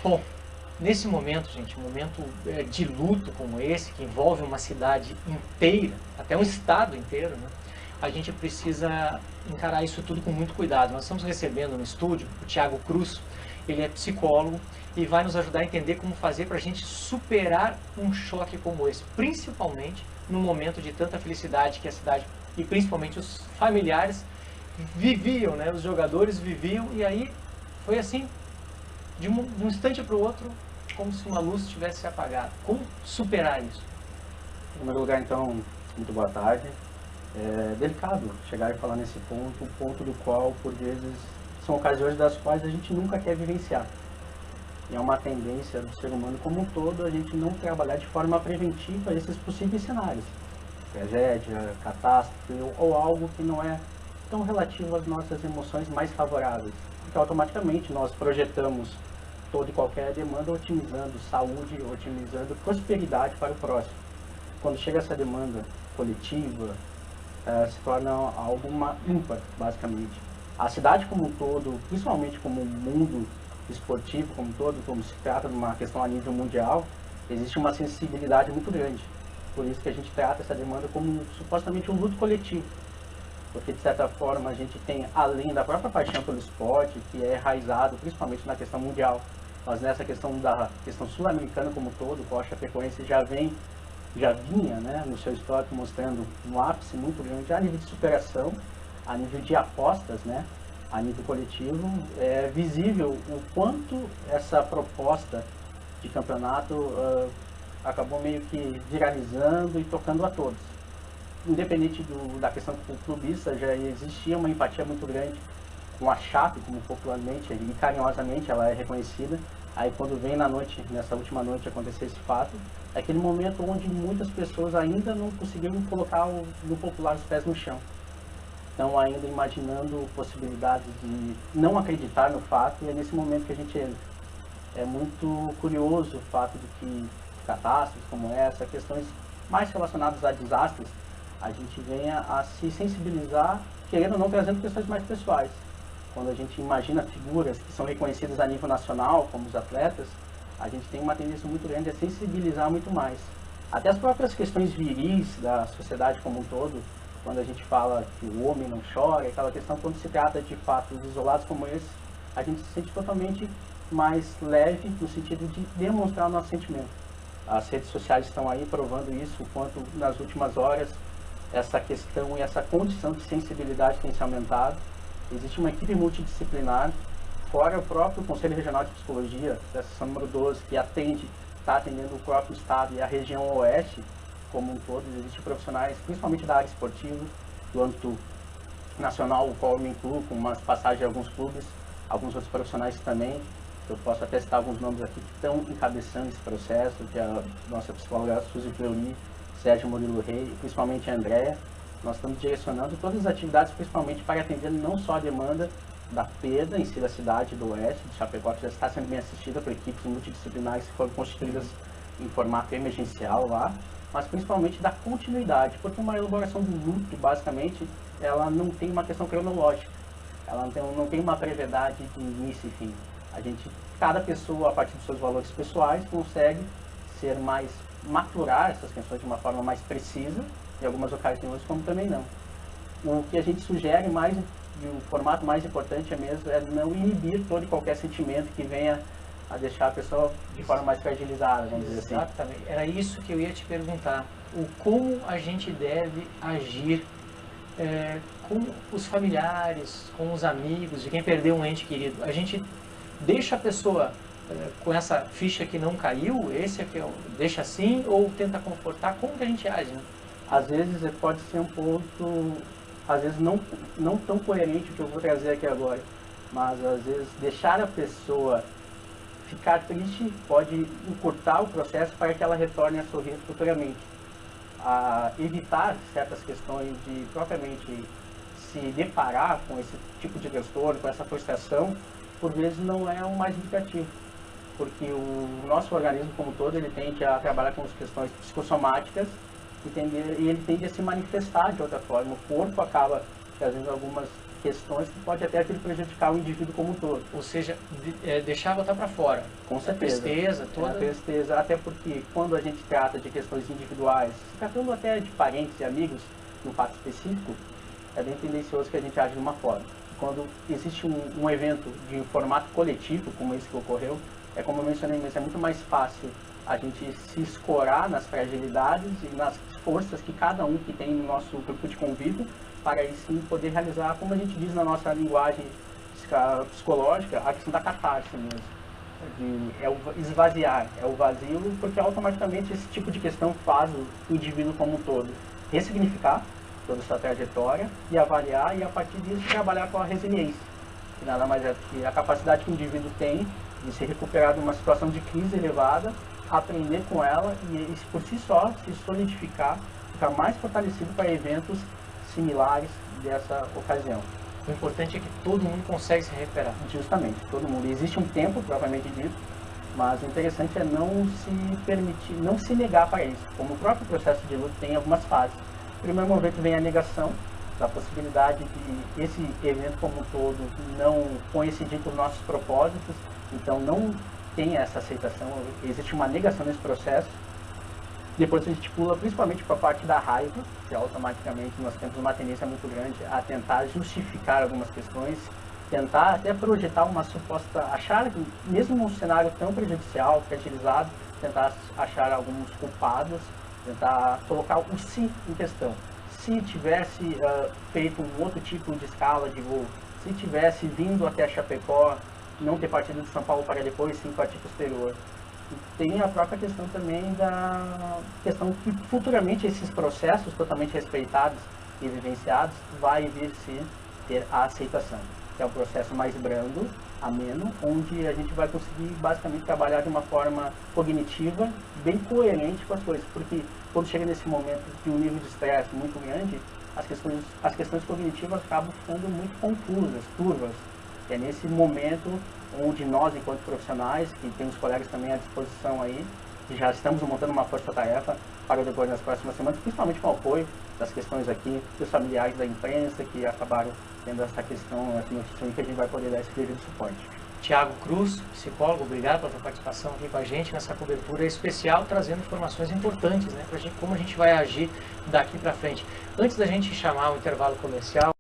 Bom, nesse momento, gente, um momento de luto como esse, que envolve uma cidade inteira, até um estado inteiro, né? A gente precisa encarar isso tudo com muito cuidado. Nós estamos recebendo no estúdio o Thiago Cruz, ele é psicólogo e vai nos ajudar a entender como fazer para a gente superar um choque como esse, principalmente no momento de tanta felicidade que a cidade e principalmente os familiares viviam, né? Os jogadores viviam e aí foi assim, de um instante para o outro, como se uma luz tivesse apagado. Como superar isso? Em primeiro lugar, então, muito boa tarde. É delicado chegar e falar nesse ponto, um ponto do qual, por vezes, são ocasiões das quais a gente nunca quer vivenciar. E é uma tendência do ser humano como um todo a gente não trabalhar de forma preventiva esses possíveis cenários. Tragédia, catástrofe ou algo que não é tão relativo às nossas emoções mais favoráveis. Porque automaticamente nós projetamos toda e qualquer demanda otimizando saúde, otimizando prosperidade para o próximo. Quando chega essa demanda coletiva, se torna algo ímpar, basicamente. A cidade como um todo, principalmente como o mundo esportivo como um todo, como se trata de uma questão a nível mundial, existe uma sensibilidade muito grande. Por isso que a gente trata essa demanda como supostamente um luto coletivo. Porque, de certa forma, a gente tem, além da própria paixão pelo esporte, que é enraizado principalmente na questão mundial, mas nessa questão da questão sul-americana como um todo, qual a Chapecoense já vinha, né, no seu histórico mostrando um ápice muito grande a nível de superação, a nível de apostas, né, a nível coletivo. É visível o quanto essa proposta de campeonato acabou meio que viralizando e tocando a todos. Independente da questão clubista, já existia uma empatia muito grande com a Chape, como popularmente e carinhosamente ela é reconhecida. Aí quando vem na noite, nessa última noite acontecer esse fato, é aquele momento onde muitas pessoas ainda não conseguiram colocar no popular os pés no chão. Estão ainda imaginando possibilidades de não acreditar no fato, e é nesse momento que a gente entra. É muito curioso o fato de que catástrofes como essa, questões mais relacionadas a desastres, a gente venha a se sensibilizar, querendo ou não, trazendo questões mais pessoais. Quando a gente imagina figuras que são reconhecidas a nível nacional, como os atletas, a gente tem uma tendência muito grande a sensibilizar muito mais. Até as próprias questões viris da sociedade como um todo, quando a gente fala que o homem não chora, aquela questão quando se trata de fatos isolados como esse, a gente se sente totalmente mais leve no sentido de demonstrar o nosso sentimento. As redes sociais estão aí provando isso, o quanto nas últimas horas essa questão e essa condição de sensibilidade tem se aumentado. Existe uma equipe multidisciplinar, fora o próprio Conselho Regional de Psicologia, da seção número 12, que está atendendo o próprio estado e a região oeste como um todo. Existem profissionais, principalmente da área esportiva, do âmbito nacional, o qual eu me incluo, com umas passagens de alguns clubes, alguns outros profissionais também. Eu posso até citar alguns nomes aqui que estão encabeçando esse processo, que é a nossa psicóloga Suzy Fleury, Sérgio Murilo Rei, principalmente a Andréa. Nós estamos direcionando todas as atividades, principalmente para atender não só a demanda da perda em si da cidade do Oeste, de Chapecó, que já está sendo bem assistida por equipes multidisciplinares que foram constituídas em formato emergencial lá, mas principalmente da continuidade, porque uma elaboração do luto, basicamente, ela não tem uma questão cronológica, ela não tem uma brevidade de início e fim. Cada pessoa, a partir dos seus valores pessoais, consegue ser mais, maturar essas questões de uma forma mais precisa, em algumas ocasiões, como também não. O que a gente sugere mais, e o formato mais importante é não inibir todo e qualquer sentimento que venha a deixar a pessoa de forma mais fragilizada, vamos dizer assim. Exatamente. Era isso que eu ia te perguntar. Como a gente deve agir com os familiares, com os amigos de quem perdeu um ente querido? A gente deixa a pessoa com essa ficha que não caiu, esse aqui deixa assim, ou tenta confortar? Como que a gente age, né? Às vezes pode ser um ponto, às vezes não tão coerente o que eu vou trazer aqui agora, mas às vezes deixar a pessoa ficar triste pode encurtar o processo para que ela retorne a sorrir futuramente. A evitar certas questões de propriamente se deparar com esse tipo de transtorno, com essa frustração, por vezes não é o mais indicativo, porque o nosso organismo como um todo, ele tende a trabalhar com as questões psicossomáticas e ele tende a se manifestar de outra forma. O corpo acaba trazendo algumas questões que pode até vir prejudicar o indivíduo como um todo. Ou seja, deixar botar para fora. Com certeza. A tristeza toda. A tristeza, até porque quando a gente trata de questões individuais, tratando até de parentes e amigos, no fato específico, é bem tendencioso que a gente age de uma forma. Quando existe um evento de formato coletivo, como esse que ocorreu, é como eu mencionei, mas é muito mais fácil a gente se escorar nas fragilidades e nas forças que cada um que tem no nosso grupo de convívio, para aí sim poder realizar, como a gente diz na nossa linguagem psicológica, a questão da catarse mesmo. É o esvaziar, é o vazio, porque automaticamente esse tipo de questão faz o indivíduo como um todo ressignificar toda a sua trajetória e avaliar, e a partir disso trabalhar com a resiliência, que nada mais é do que a capacidade que o indivíduo tem de se recuperar de uma situação de crise elevada, aprender com ela e por si só se solidificar, ficar mais fortalecido para eventos similares dessa ocasião. O importante é que todo mundo consegue se recuperar. Justamente, todo mundo. Existe um tempo, propriamente dito, mas o interessante é não se permitir, não se negar para isso. Como o próprio processo de luto tem algumas fases. No primeiro momento vem a negação da possibilidade de esse evento como um todo não coincidir com os nossos propósitos, então não tem essa aceitação, existe uma negação nesse processo. Depois a gente pula principalmente para a parte da raiva, que automaticamente nós temos uma tendência muito grande a tentar justificar algumas questões, tentar até projetar uma suposta, achar, mesmo num cenário tão prejudicial, fragilizado, tentar achar alguns culpados, tentar colocar o si em questão. Se tivesse feito um outro tipo de escala de voo, se tivesse vindo até Chapecó, não ter partido de São Paulo para depois sim partir posterior. Tem a própria questão também da questão que futuramente esses processos totalmente respeitados e vivenciados vai vir sim ter a aceitação, que é um processo mais brando, ameno, onde a gente vai conseguir basicamente trabalhar de uma forma cognitiva bem coerente com as coisas, porque quando chega nesse momento de um nível de estresse muito grande, as questões cognitivas acabam ficando muito confusas, turvas. É nesse momento onde nós, enquanto profissionais, que temos colegas também à disposição aí, que já estamos montando uma força-tarefa para depois nas próximas semanas, principalmente com o apoio das questões aqui, dos familiares da imprensa que acabaram tendo essa questão, essa notícia que a gente vai poder dar esse devido suporte. Tiago Cruz, psicólogo, obrigado pela sua participação aqui com a gente nessa cobertura especial, trazendo informações importantes, né, para como a gente vai agir daqui para frente. Antes da gente chamar o intervalo comercial,